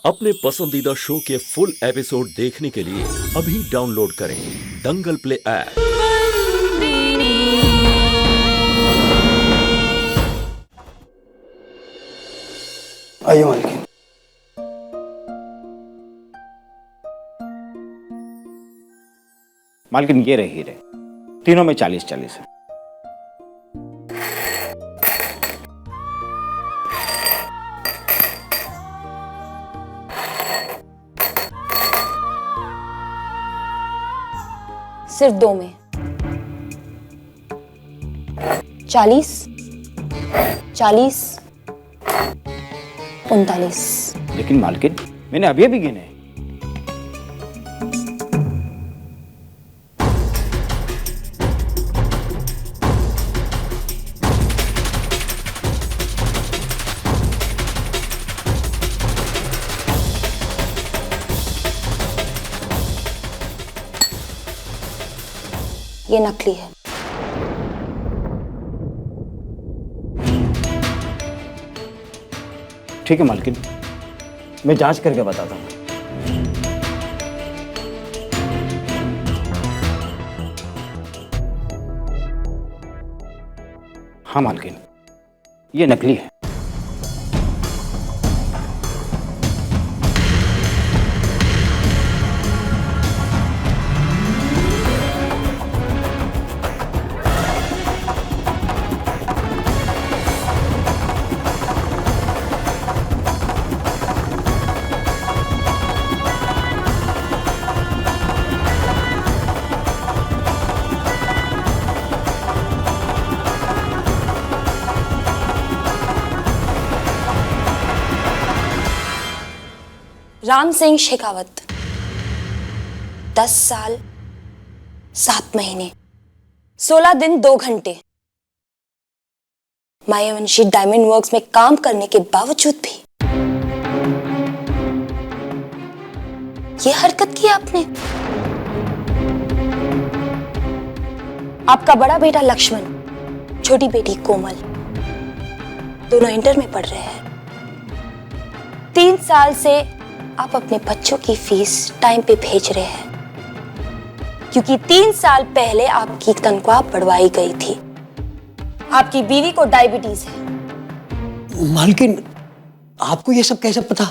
अपने पसंदीदा शो के फुल एपिसोड देखने के लिए अभी डाउनलोड करें दंगल प्ले ऐप। आइए मालकिन। मालकिन ये रहे हीरे, तीनों में 40-40 है। सिर्फ 2 में 40, 40, 39। लेकिन मालकिन मैंने अभी अभी गिने। ये नकली है। ठीक है मालकिन, मैं जांच करके बताता हूँ। हाँ मालकिन, ये नकली है। राम सिंह शेखावत, 10 साल 7 महीने 16 दिन 2 घंटे मायावंशी डायमंड वर्क्स में काम करने के बावजूद भी ये हरकत की आपने। आपका बड़ा बेटा लक्ष्मण, छोटी बेटी कोमल, दोनों इंटर में पढ़ रहे हैं। 3 साल से आप अपने बच्चों की फीस टाइम पे भेज रहे हैं, क्योंकि 3 साल पहले आपकी तनख्वाह बढ़वाई गई थी। आपकी बीवी को डायबिटीज है। मालकिन, आपको ये सब कैसे पता?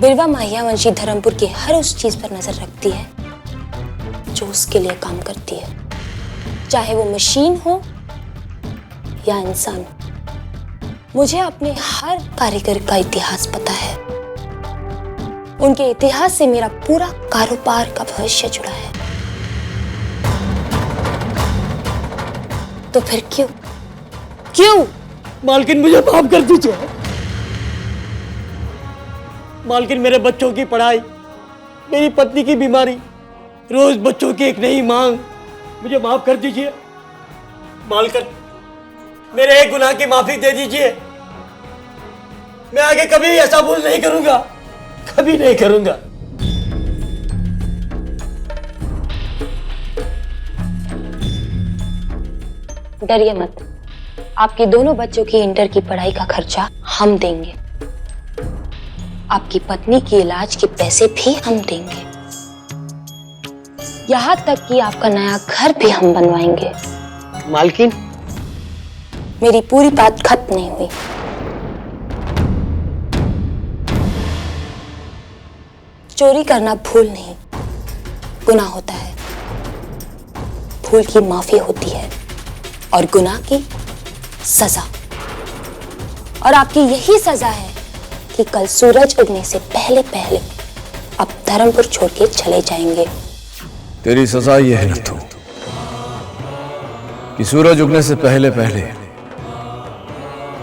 बिरवा मायावंशी धर्मपुर की हर उस चीज पर नजर रखती है जो उसके लिए काम करती है, चाहे वो मशीन हो या इंसान। मुझे अपने हर कारीगर का इतिहास पता है। उनके इतिहास से मेरा पूरा कारोबार का भविष्य जुड़ा है। तो फिर क्यों? मालकिन, मुझे माफ कर दीजिए। मालकिन, मेरे बच्चों की पढ़ाई, मेरी पत्नी की बीमारी, रोज बच्चों की एक नई मांग, मुझे माफ कर दीजिए। मालकिन, मेरे एक गुनाह की माफी दे दीजिए। मैं आगे कभी ऐसा भूल नहीं करूंगा, कभी नहीं करूंगा। डरिए मत, आपके दोनों बच्चों की इंटर की पढ़ाई का खर्चा हम देंगे। आपकी पत्नी के इलाज के पैसे भी हम देंगे। यहां तक कि आपका नया घर भी हम बनवाएंगे। मालकिन, मेरी पूरी बात खत्म नहीं हुई। चोरी करना भूल नहीं, गुनाह होता है। भूल की माफी होती है और गुनाह की सजा। और आपकी यही सजा है कि कल सूरज उगने से पहले पहले आप धर्मपुर छोड़ के चले जाएंगे। तेरी सजा ये है नथु कि सूरज उगने से पहले पहले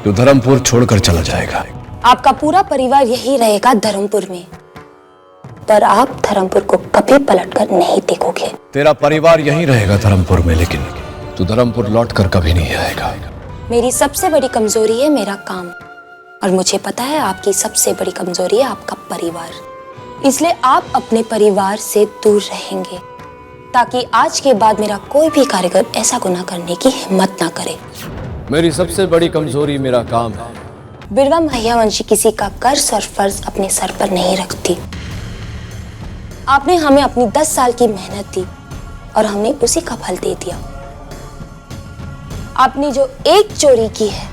तू धर्मपुर छोड़कर चला जाएगा। आपका पूरा परिवार यही रहेगा धर्मपुर में, पर आप धर्मपुर को कभी पलटकर नहीं देखोगे। तेरा परिवार यहीं रहेगा धर्मपुर में, लेकिन तू धर्मपुर लौटकर कभी नहीं आएगा। मेरी सबसे बड़ी कमजोरी है मेरा काम, और मुझे पता है आपकी सबसे बड़ी कमजोरी है आपका परिवार। इसलिए आप अपने परिवार से दूर रहेंगे, ताकि आज के बाद मेरा कोई भी कारीगर ऐसा गुनाह करने की हिम्मत ना करे। मेरी सबसे बड़ी कमजोरी मेरा काम है। बिरवा महियावंशी किसी का कर्ज और फर्ज अपने सर पर नहीं रखती। आपने हमें अपनी 10 साल की मेहनत दी और हमने उसी का फल दे दिया। आपने जो एक चोरी की है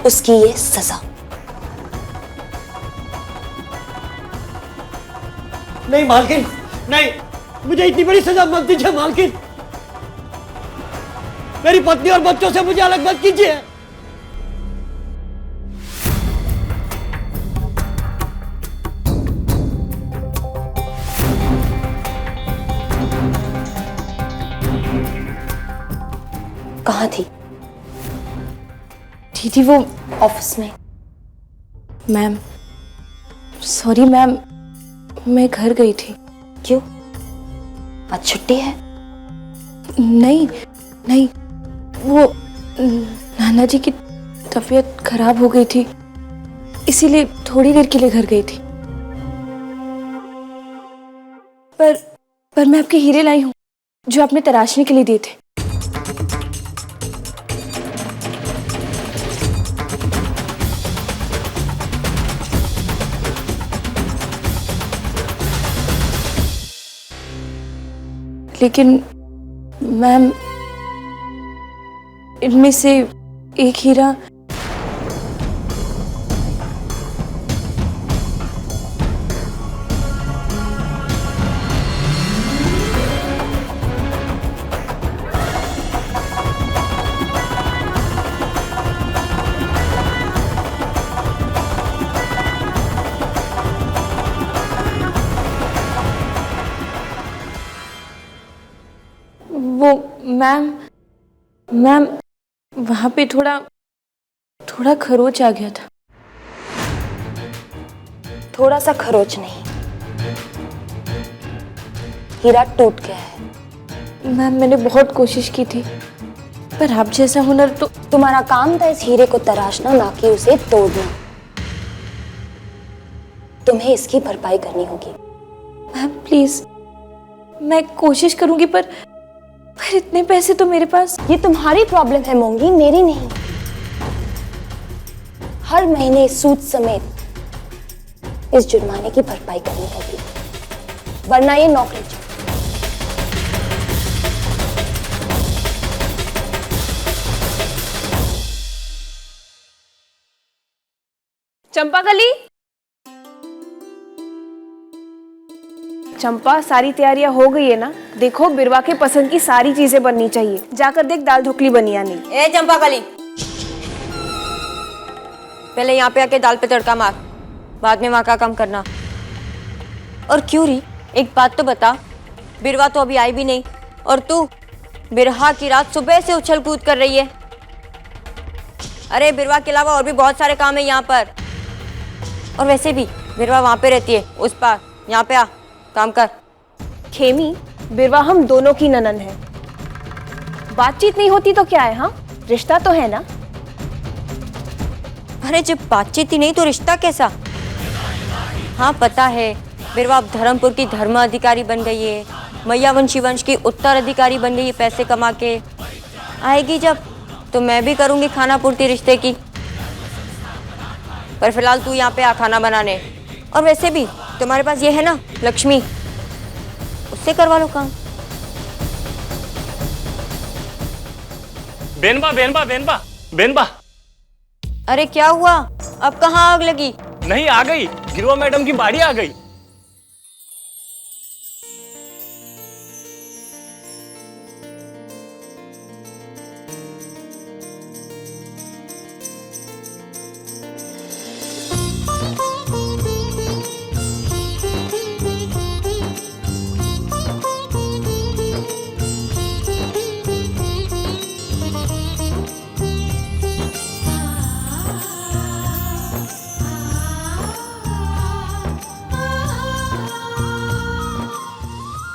उसकी ये सजा। नहीं मालकिन, नहीं, मुझे इतनी बड़ी सजा मत दीजिए मालकिन। मेरी पत्नी और बच्चों से मुझे अलग मत कीजिए। कहाँ थी? दीदी वो ऑफिस में। मैम, सॉरी मैम, मैं घर गई थी। क्यों? आज छुट्टी है? नहीं नहीं, वो नाना जी की तबीयत खराब हो गई थी, इसीलिए थोड़ी देर के लिए घर गई थी। पर मैं आपके हीरे लाई हूँ जो आपने तराशने के लिए दिए थे। लेकिन मैम, इनमें से एक हीरा वो मैम वहां पे थोड़ा खरोच आ गया था। थोड़ा सा खरोच नहीं, हीरा टूट गया है। मैम, मैंने बहुत कोशिश की थी, पर आप जैसा हुनर तो। तुम्हारा काम था इस हीरे को तराशना, ना कि उसे तोड़ना। तुम्हें इसकी भरपाई करनी होगी। मैम प्लीज, मैं कोशिश करूंगी, पर इतने पैसे तो मेरे पास। ये तुम्हारी प्रॉब्लम है मोंगी, मेरी नहीं। हर महीने सूद समेत इस जुर्माने की भरपाई करनी होगी, वरना ये नौकरी छोड़। चंपाकली, चंपा, सारी तैयारियां हो गई है ना? देखो, बिरवा के पसंद की सारी चीजें बननी चाहिए। जाकर देख दाल ढोकली बनी या नहीं। ए चंपाकली, पहले यहाँ पे आके दाल पे तड़का मार, बाद में वहाँ का काम करना। और क्यों री, एक बात तो बता, बिरवा तो अभी आई भी नहीं और तू बिरहा की रात सुबह से उछल कूद कर रही है। अरे बिरवा के अलावा और भी बहुत सारे काम है यहाँ पर। और वैसे भी बिरवा वहाँ पे रहती है, उस पार। यहाँ पे आ, काम कर। खेमी, बिरवा हम दोनों की ननन है। बातचीत नहीं होती तो क्या है? हाँ, रिश्ता तो है ना। अरे जब बातचीत ही नहीं तो रिश्ता कैसा? हाँ पता है, बिरवा अब धर्मपुर की धर्म अधिकारी बन गई है, महियावंशी वंश की उत्तराधिकारी बन गई है। पैसे कमा के आएगी जब, तो मैं भी करूँगी खाना पूर्ति रिश्ते की। पर फिलहाल तू यहाँ पे आ खाना बनाने। और वैसे भी तुम्हारे पास ये है ना लक्ष्मी, उससे करवा लो काम। बेनबा बेनबा बेनबा बेनबा। अरे क्या हुआ? अब कहाँ आग लगी? नहीं, आ गई, गिरवा मैडम की बाड़ी आ गई।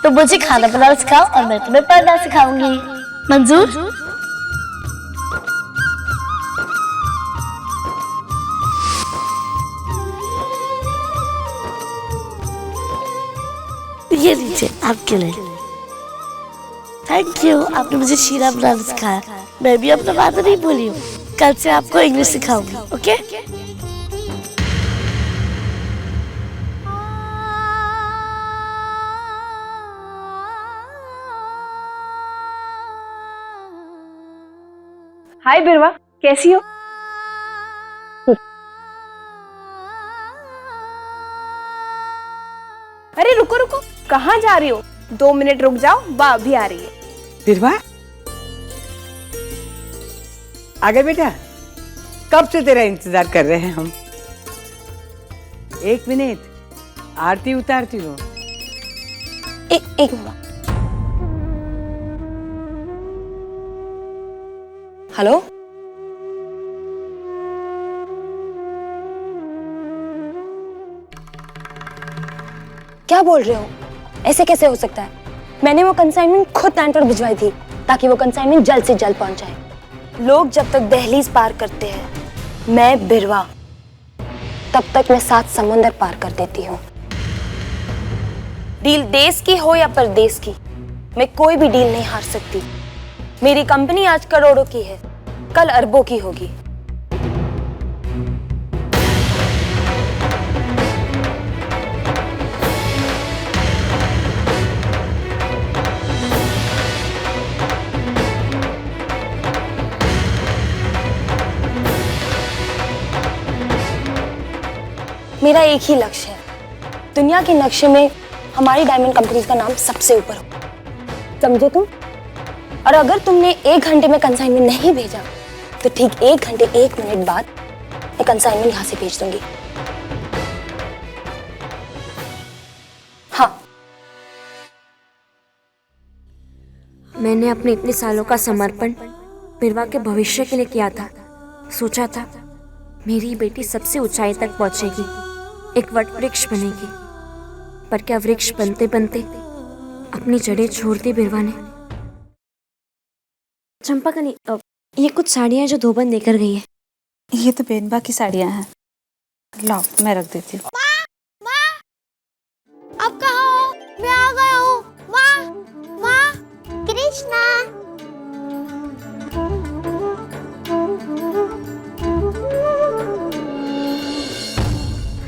तो मुझे खाना बनाना सिखाओ और मैं तुम्हें पढ़ना सिखाऊंगी। मंजूर? ये लीजिए आपके लिए। थैंक यू, आपने मुझे शीरा बनाना सिखाया। मैं भी अपना बात नहीं भूली हूँ। कल से आपको इंग्लिश सिखाऊंगी, ओके? हाय बिरवा, कैसी हो? अरे रुको रुको, कहाँ जा रही हो? 2 मिनट रुक जाओ, बा अभी आ रही है। बिरवा आ गए बेटा, कब से तेरा इंतजार कर रहे हैं हम। 1 मिनट, आरती उतारती हूँ। एक मिनट। हेलो, क्या बोल रहे हो? ऐसे कैसे हो सकता है? मैंने वो कंसाइनमेंट खुद टाइम पर भिजवाई थी ताकि वो कंसाइनमेंट जल्द से जल्द पहुंच जाए। लोग जब तक दहलीज पार करते हैं, मैं बिरवा तब तक मैं 7 समुंदर पार कर देती हूँ। डील देश की हो या परदेश की, मैं कोई भी डील नहीं हार सकती। मेरी कंपनी आज करोड़ों की है, कल अरबों की होगी। मेरा एक ही लक्ष्य है, दुनिया के नक्शे में हमारी डायमंड कंपनीज का नाम सबसे ऊपर हो। समझे तुम? और अगर तुमने 1 घंटे में कंसाइनमेंट नहीं भेजा तो ठीक 1 घंटे 1 मिनट बाद मैं कंसाइनमेंट यहाँ से भेज दूंगी। हाँ, मैंने अपने इतने सालों का समर्पण बिरवा के भविष्य के लिए किया था। सोचा था मेरी बेटी सबसे ऊंचाई तक पहुंचेगी, एक वट वृक्ष बनेगी। पर क्या वृक्ष बनते बनते अपनी जड़ें छोड़ दी बिरवा ने। चंपाकली, ये कुछ साड़ियाँ जो धोबन देकर गई है। ये तो बेनबा की साड़ियाँ हैं, लाओ मैं रख देती हूँ। अब कहाँ हो? मैं आ गया हूँ। माँ, कृष्णा।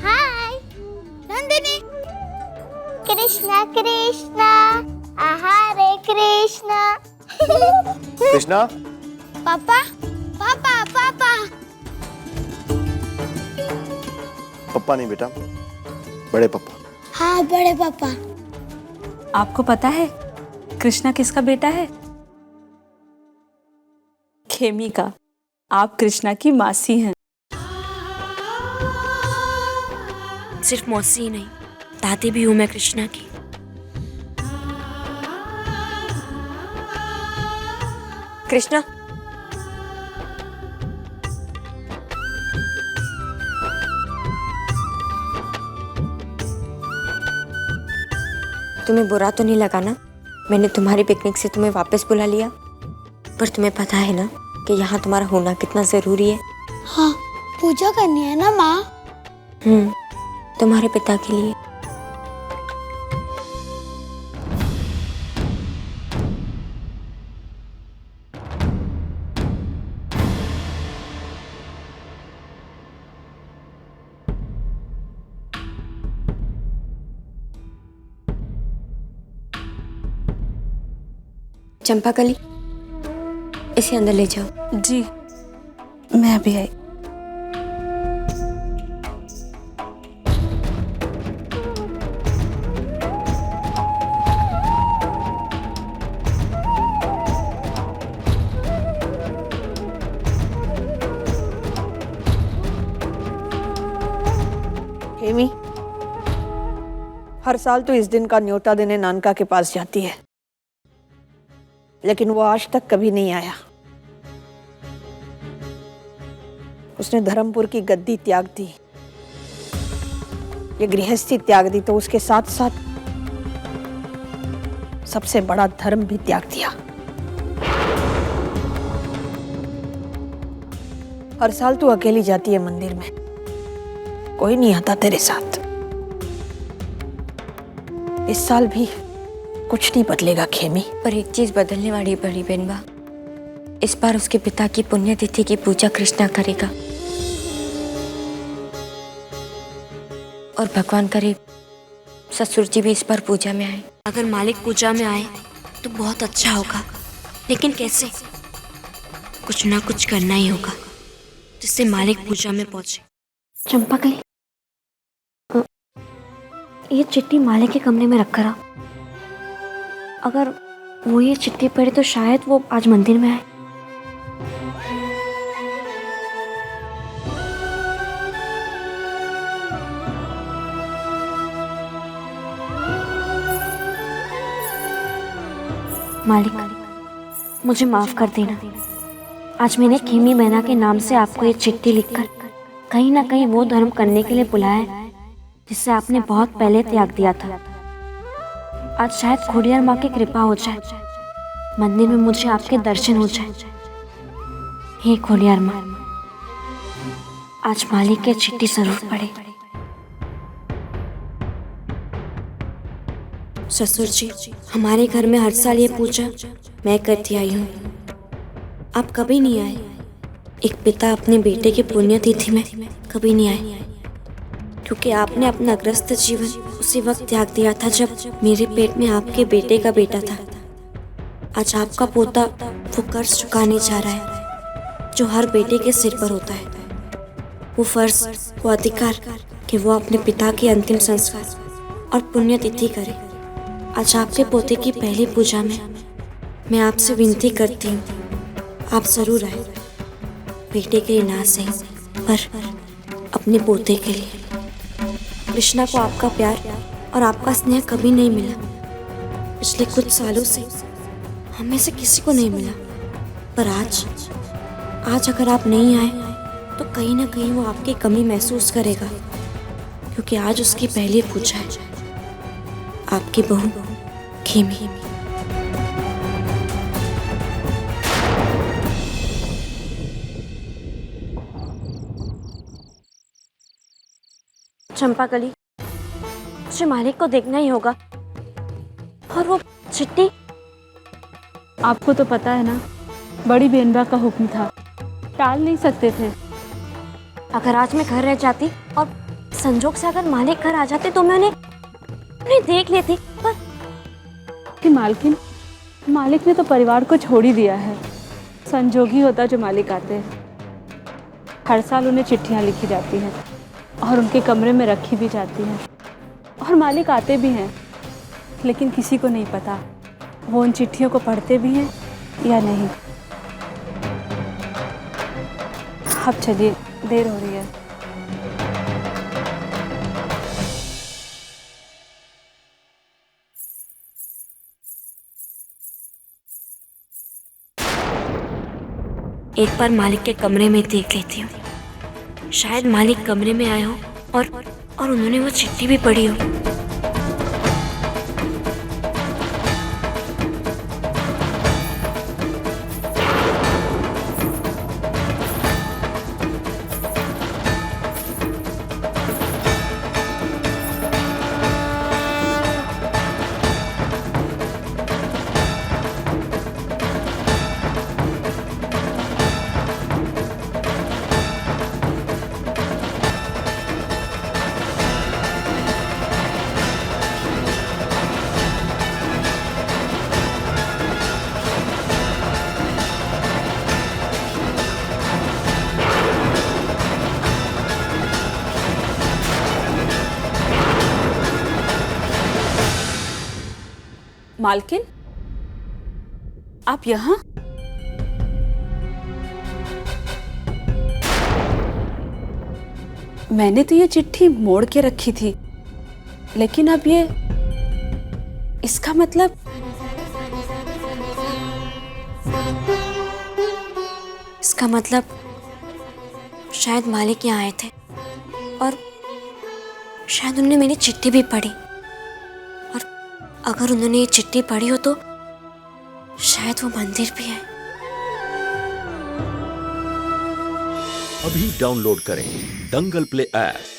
हाय नंदिनी। कृष्णा कृष्णा, हरे कृष्णा। कृष्णा, पापा पापा पापा। पप्पा नहीं बेटा, बड़े पप्पा। हाँ बड़े पापा। आपको पता है कृष्णा किसका बेटा है? खेमी का। आप कृष्णा की मासी हैं। सिर्फ मौसी ही नहीं, दादी भी हूँ मैं कृष्णा की। कृष्णा, तुम्हें बुरा तो नहीं लगा ना? मैंने तुम्हारी पिकनिक से तुम्हें वापस बुला लिया, पर तुम्हें पता है ना कि यहाँ तुम्हारा होना कितना जरूरी है। हाँ, पूजा करनी है ना माँ? तुम्हारे पिता के लिए। चंपाकली, इसे अंदर ले जाओ। जी, मैं अभी आई। हेमी, हर साल तो इस दिन का न्योता देने नानका के पास जाती है, लेकिन वो आज तक कभी नहीं आया। उसने धर्मपुर की गद्दी त्याग दी, ये गृहस्थी त्याग दी, तो उसके साथ साथ सबसे बड़ा धर्म भी त्याग दिया। हर साल तू अकेली जाती है मंदिर में, कोई नहीं आता तेरे साथ। इस साल भी कुछ नहीं बदलेगा खेमी। पर एक चीज बदलने वाली बड़ी बेनबा, इस बार उसके पिता की पुण्यतिथि की पूजा कृष्णा करेगा और भगवान करे ससुर जी भी इस बार पूजा में आए। अगर मालिक पूजा में आए तो बहुत अच्छा होगा, लेकिन कैसे? कुछ ना कुछ करना ही होगा जिससे मालिक पूजा में पहुंचे। चंपाकली, ये चिट्ठी मालिक के कमरे में रखकर आओ। अगर वो ये चिट्ठी पढ़े तो शायद वो आज मंदिर में आए। मालिक, मुझे माफ कर देना। आज मैंने खेमी मैना के नाम से आपको ये चिट्ठी लिखकर कहीं ना कहीं वो धर्म करने के लिए बुलाया है जिससे आपने बहुत पहले त्याग दिया था। आज शायद खोडियार माँ की कृपा हो जाए, मंदिर में मुझे आपके दर्शन हो जाए। हे खोडियार माँ, आज मालिक की चिट्ठी जरूर पढ़े। ससुर जी, हमारे घर में हर साल ये पूजा मैं करती आई हूँ, आप कभी नहीं आए। एक पिता अपने बेटे की पुण्यतिथि में कभी नहीं आए, क्योंकि आपने अपना ग्रस्त जीवन उसी वक्त त्याग दिया था जब मेरे पेट में आपके बेटे का बेटा था। आज आपका पोता वो कर्ज चुकाने जा रहा है जो हर बेटे के सिर पर होता है। वो फर्ज, वो अधिकार कि वो अपने पिता के अंतिम संस्कार और पुण्यतिथि करे। आज आपके पोते की पहली पूजा में मैं आपसे विनती करती हूँ, आप जरूर आए। बेटे के लिए ना सही, पर अपने पोते के लिए। कृष्णा को आपका प्यार और आपका स्नेह कभी नहीं मिला। पिछले कुछ सालों से हमें से किसी को नहीं मिला, पर आज अगर आप नहीं आए तो कहीं ना कहीं वो आपकी कमी महसूस करेगा, क्योंकि आज उसकी पहली पूजा है। आपकी बहू खेमी। चंपाकली, मुझे मालिक को देखना ही होगा। और वो चिट्ठी, आपको तो पता है ना, बड़ी बेनबा का हुक्म था, टाल नहीं सकते थे। अगर आज मैं घर रह जाती और संजोग से अगर मालिक घर आ जाते तो मैं उन्हें देख लेती, पर कि मालिक ने तो परिवार को छोड़ ही दिया है। संजोग ही होता जो मालिक आते हैं। हर साल उन्हें चिट्ठियाँ लिखी जाती हैं और उनके कमरे में रखी भी जाती हैं, और मालिक आते भी हैं, लेकिन किसी को नहीं पता वो उन चिट्ठियों को पढ़ते भी हैं या नहीं। अब चलिए, देर हो रही है। एक बार मालिक के कमरे में देख लेती हूँ, शायद मालिक कमरे में आए हो और उन्होंने वो चिट्ठी भी पढ़ी हो। मालकिन, आप यहाँ? मैंने तो ये चिट्ठी मोड़ के रखी थी, लेकिन अब ये, इसका मतलब शायद मालिक यहाँ आए थे और शायद उन्होंने मेरी चिट्ठी भी पढ़ी, और अगर उन्होंने ये चिट्ठी पढ़ी हो तो शायद वो मंदिर भी है। अभी डाउनलोड करें दंगल प्ले ऐप।